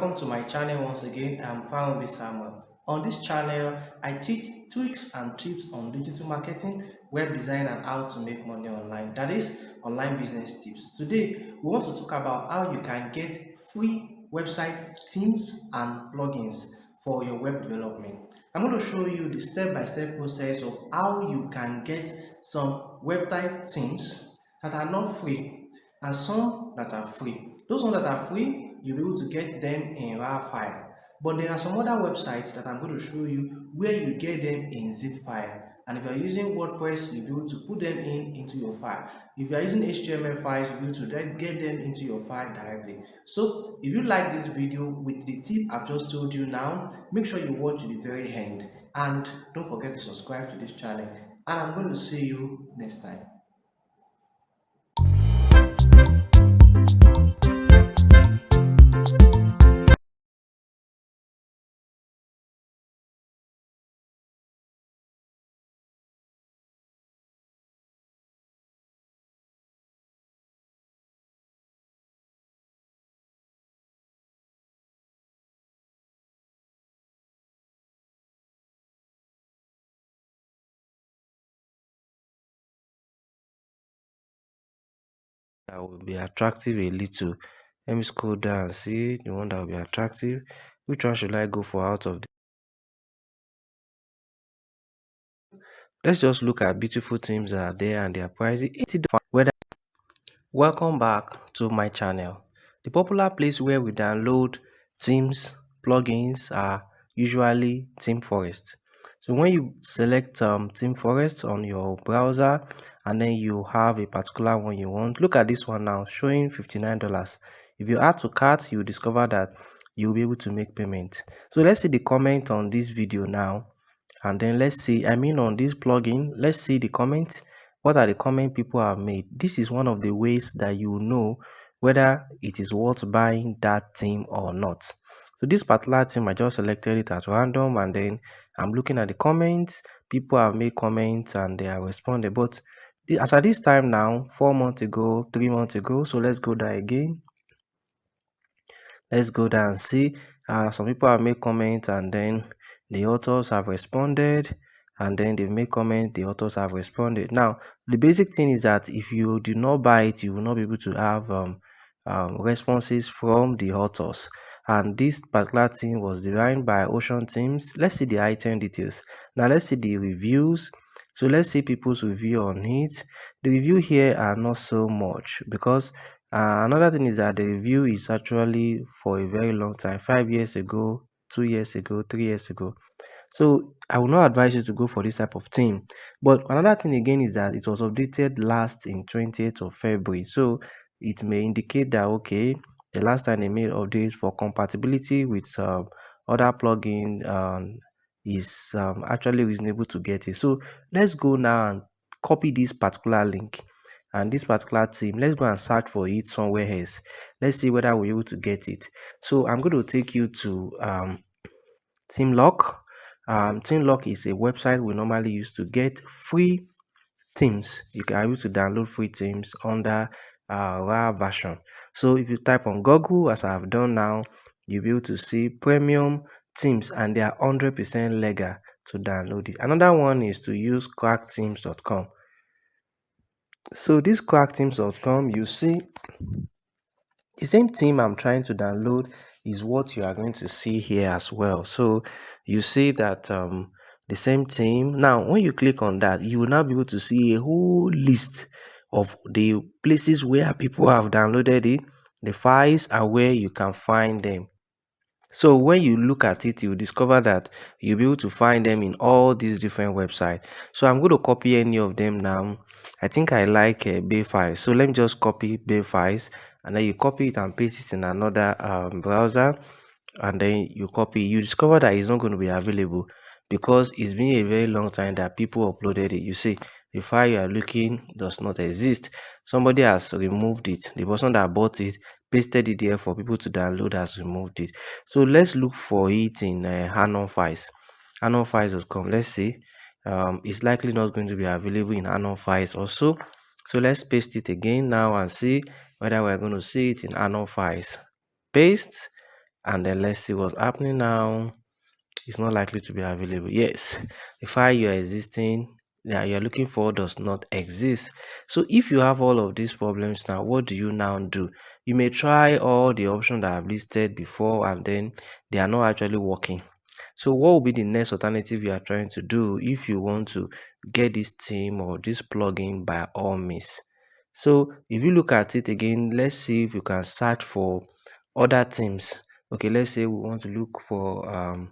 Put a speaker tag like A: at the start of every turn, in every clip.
A: Welcome to my channel once again. I'm Farobi Samuel. On this channel, I teach tricks and tips on digital marketing, web design, and how to make money online. That is online business tips. Today, we want to talk about how you can get free website themes and plugins for your web development. I'm going to show you the step-by-step process of how you can get some website themes that are not free and some that are free. Those ones that are free, you'll be able to get them in RAR file. But there are some other websites that I'm going to show you where you get them in zip file. And if you're using WordPress, you'll be able to put them into your file. If you're using HTML files, you'll be able to then get them into your file directly. So if you like this video with the tip I've just told you now, make sure you watch to the very end. And don't forget to subscribe to this channel. And I'm going to see you next time.
B: That will be attractive a little. Let me scroll down and see the one that will be attractive. Which one should I go for out of the? Let's just look at beautiful themes that are there and their prices. Whether Welcome back to my channel. The popular place where we download themes, plugins are usually ThemeForest. So when you select ThemeForest on your browser and then you have a particular one you want, look at this one now showing $59. If you add to cart, you discover that you'll be able to make payment. So let's see the comment on this video now, and then let's see, on this plugin, let's see the comments. What are the comment people have made? This is one of the ways that you know whether it is worth buying that theme or not. So this particular theme, I just selected it at random, and then I'm looking at the comments. People have made comments and they are responding. But as at this time now, 4 months ago, 3 months ago, so let's go there again. Let's go down and see. Some people have made comments and then the authors have responded, and then they've made comments, the authors have responded. Now, the basic thing is that if you do not buy it, you will not be able to have responses from the authors. And this particular theme was designed by Ocean Themes. Let's see the item details. Now, let's see the reviews. So let's see people's review on it. The review here are not so much because another thing is that the review is actually for a very long time, 5 years ago, 2 years ago, 3 years ago. So I will not advise you to go for this type of theme. But another thing again is that it was updated last in 20th of February. So it may indicate that, okay, the last time they made updates for compatibility with other plugin is actually reasonable to get it. So let's go now and copy this particular link and this particular theme. Let's go and search for it somewhere else. Let's see whether we're able to get it. So I'm going to take you to ThemeLock. ThemeLock is a website we normally use to get free themes. You can able to download free themes under RAR version. So if you type on Google, as I have done now, you'll be able to see premium themes, and they are 100% legal to download it. Another one is to use crackthemes.com. So this crackthemes.com, you see the same theme I'm trying to download is what you are going to see here as well. So you see that the same theme. Now when you click on that, you will now be able to see a whole list of the places where people have downloaded it, the files, and where you can find them. So when you look at it, you discover that you'll be able to find them in all these different websites. So I'm going to copy any of them now. I think I like Bayfiles. So let me just copy Bayfiles, and then you copy it and paste it in another browser, and then you copy. You discover that it's not going to be available because it's been a very long time that people uploaded it. You see, the file you are looking does not exist. Somebody has removed it. The person that bought it pasted it there for people to download, has removed it. So let's look for it in Anon Files. AnonFiles.com. Let's see. It's likely not going to be available in Anon Files also. So let's paste it again now and see whether we're going to see it in Anon Files. Paste, and then let's see what's happening now. It's not likely to be available. Yes, the file you are existing, yeah, you're looking for does not exist. So if you have all of these problems now, what do you now do? You may try all the options that I've listed before, and then they are not actually working. So what will be the next alternative you are trying to do if you want to get this theme or this plugin by all means? So if you look at it again, let's see if you can search for other themes. Okay, let's say we want to look for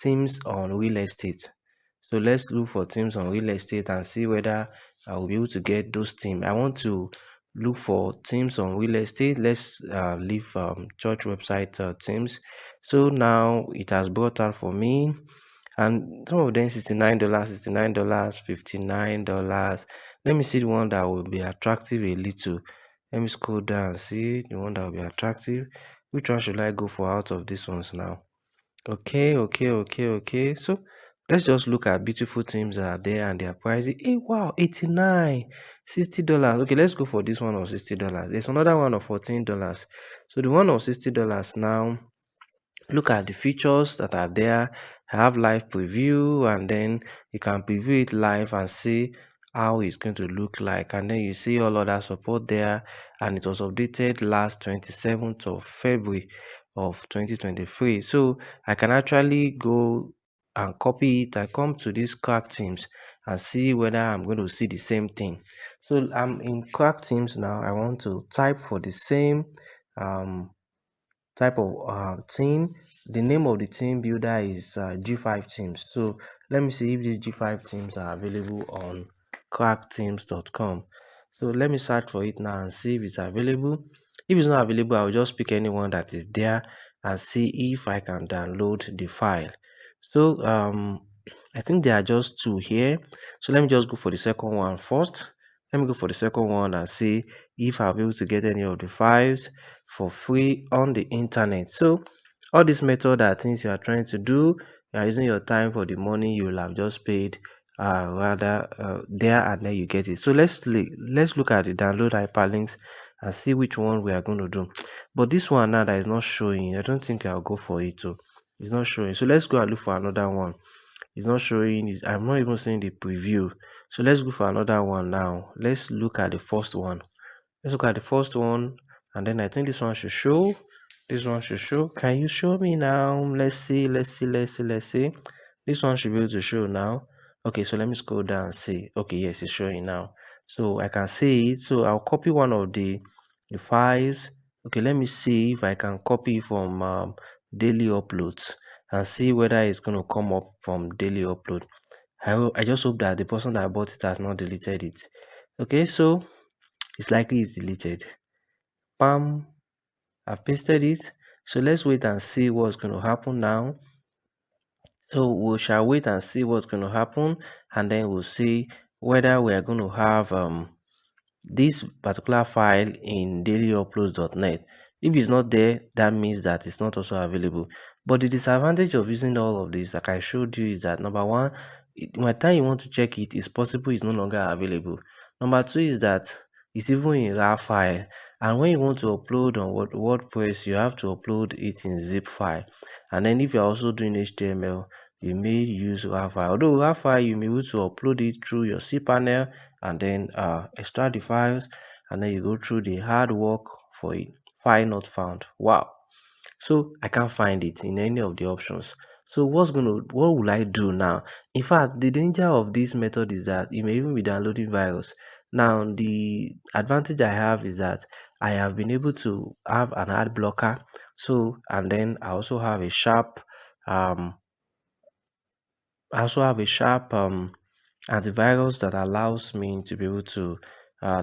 B: themes on real estate. So let's look for themes on real estate and see whether I will be able to get those themes. I want to look for themes on real estate. Let's leave church website themes. So now it has brought out for me, and some of them $69, $69, $59. Let me see the one that will be attractive a little. Let me scroll down and see the one that will be attractive. Which one should I go for out of these ones now? Okay. So let's just look at beautiful themes that are there and their prices. Hey, wow, 89, $60. Okay, let's go for this one of $60. There's another one of $14. So the one of $60 now, look at the features that are there. I have live preview, and then you can preview it live and see how it's going to look like, and then you see all other support there, and it was updated last 27th of February of 2023. So I can actually go and copy it and come to these crack teams and see whether I'm going to see the same thing. So I'm in crack teams now. I want to type for the same type of theme. The name of the theme builder is G5 Themes. So let me see if these G5 themes are available on crackthemes.com. So let me search for it now and see if it's available. If it's not available, I'll just pick anyone that is there and see if I can download the file. So I think there are just two here. So let me just go for the second one first. Let me go for the second one and see if I'll be able to get any of the files for free on the internet. So all these methods are things you are trying to do. You are using your time for the money you will have just paid there, and then you get it. So let's look at the download hyperlinks and see which one we are going to do. But this one now that is not showing, I don't think I'll go for it too. It's not showing. So let's go and look for another one. It's not showing. I'm not even seeing the preview. So let's go for another one now. Let's look at the first one. Let's look at the first one, and then I think this one should show. This one should show. Can you show me now? Let's see. This one should be able to show now. Okay, so let me scroll down and see. Okay, yes, it's showing now. So I can see it. So I'll copy one of the files. Okay, let me see if I can copy from daily uploads and see whether it's going to come up from daily upload. I just hope that the person that bought it has not deleted it. Okay, so it's likely it's deleted. Bam, I've pasted it. So let's wait and see what's going to happen now. So we shall wait and see what's going to happen, and then we'll see whether we are going to have this particular file in dailyuploads.net. If it's not there, that means that it's not also available. But the disadvantage of using all of this, like I showed you, is that number one, by the time you want to check it, it's possible it's no longer available. Number two is that it's even in RAR file, and when you want to upload on WordPress, you have to upload it in zip file. And then if you're also doing HTML, you may use RAR file. Although RAR file, you may be able to upload it through your cPanel and then extract the files, and then you go through the hard work for it. File not found. Wow. So I can't find it in any of the options. So what will I do now? In fact, the danger of this method is that it may even be downloading virus. Now the advantage I have is that I have been able to have an ad blocker. So, and then I also have a sharp antivirus that allows me to be able to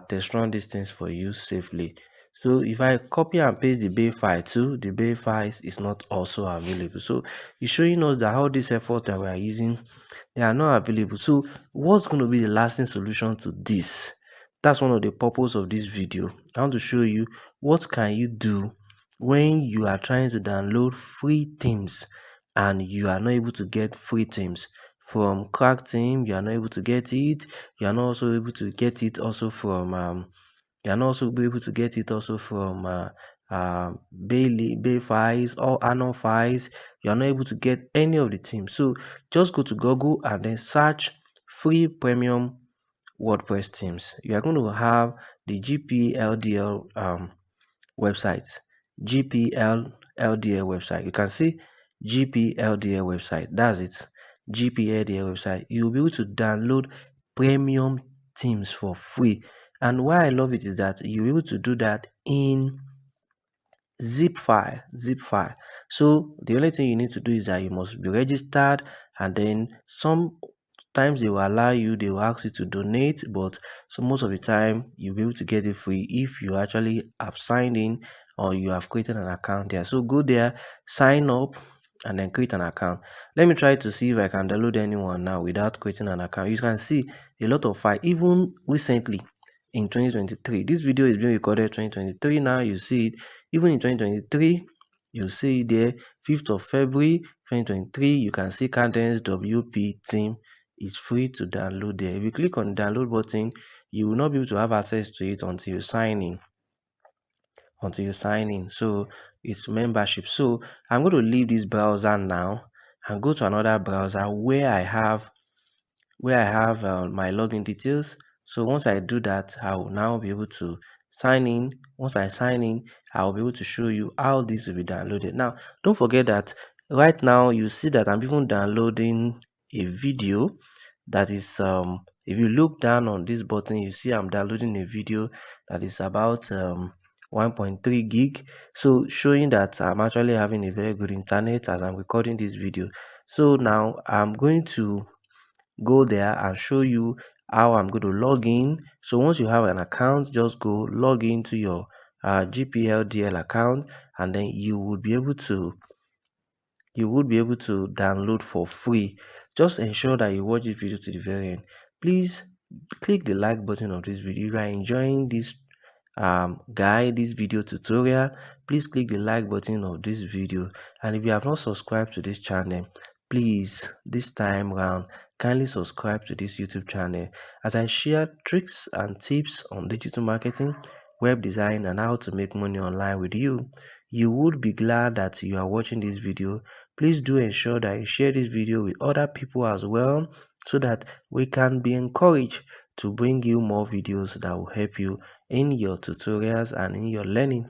B: test run these things for you safely. So if I copy and paste the bay file too, the bay file is not also available. So it's showing us that all these efforts that we are using, they are not available. So what's going to be the lasting solution to this? That's one of the purpose of this video. I want to show you what can you do when you are trying to download free themes and you are not able to get free themes from crack team. You are not able to get it. You are not also able to get it also from Bay files or Anon files, you are not able to get any of the themes. So just go to Google and then search free premium WordPress themes. You are going to have the GPLDL website. GPLDL website. You can see GPLDL website. That's it. GPLDL website. You'll be able to download premium themes for free. And why I love it is that you're able to do that in zip file. So the only thing you need to do is that you must be registered, and then sometimes they will allow you, they will ask you to donate, but so most of the time you'll be able to get it free if you actually have signed in or you have created an account there. So go there, sign up, and then create an account. Let me try to see if I can download anyone now without creating an account. You can see a lot of files, even recently in 2023. This video is being recorded 2023 now. You see it even in 2023. You see there 5th of February 2023. You can see Cadence WP theme is free to download there. If you click on the download button, you will not be able to have access to it until you sign in. So it's membership. So I'm going to leave this browser now and go to another browser where I have my login details. So once I do that, I will now be able to sign in. Once I sign in, I will be able to show you how this will be downloaded. Now, don't forget that right now you see that I'm even downloading a video that is if you look down on this button, you see I'm downloading a video that is about 1.3 gig, so showing that I'm actually having a very good internet as I'm recording this video. So now I'm going to go there and show you how I'm going to log in. So once you have an account, just go log into your GPLDL account, and then you would be able to download for free. Just ensure that you watch this video to the very end. Please click the like button of this video. If you are enjoying this this video tutorial, please click the like button of this video, and if you have not subscribed to this channel, please this time round kindly subscribe to this YouTube channel as I share tricks and tips on digital marketing, web design, and how to make money online with you. You would be glad that you are watching this video. Please do ensure that you share this video with other people as well, so that we can be encouraged to bring you more videos that will help you in your tutorials and in your learning.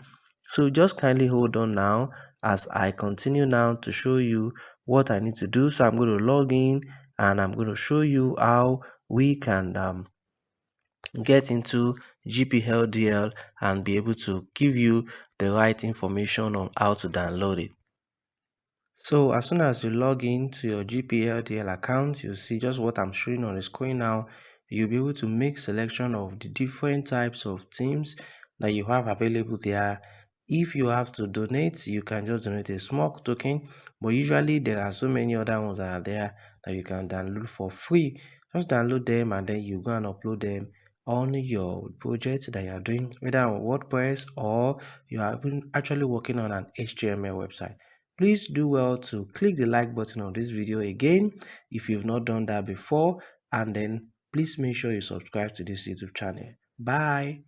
B: So just kindly hold on now as I continue now to show you what I need to do. So I'm going to log in and I'm going to show you how we can get into GPLDL and be able to give you the right information on how to download it. So as soon as you log in to your GPLDL account, you see just what I'm showing on the screen now. You'll be able to make selection of the different types of themes that you have available there. If you have to donate, you can just donate a small token, but usually there are so many other ones that are there that you can download for free. Just download them and then you go and upload them on your project that you are doing, whether on WordPress or you are even actually working on an HTML website. Please do well to click the like button on this video again if you've not done that before, and then please make sure you subscribe to this YouTube channel. Bye.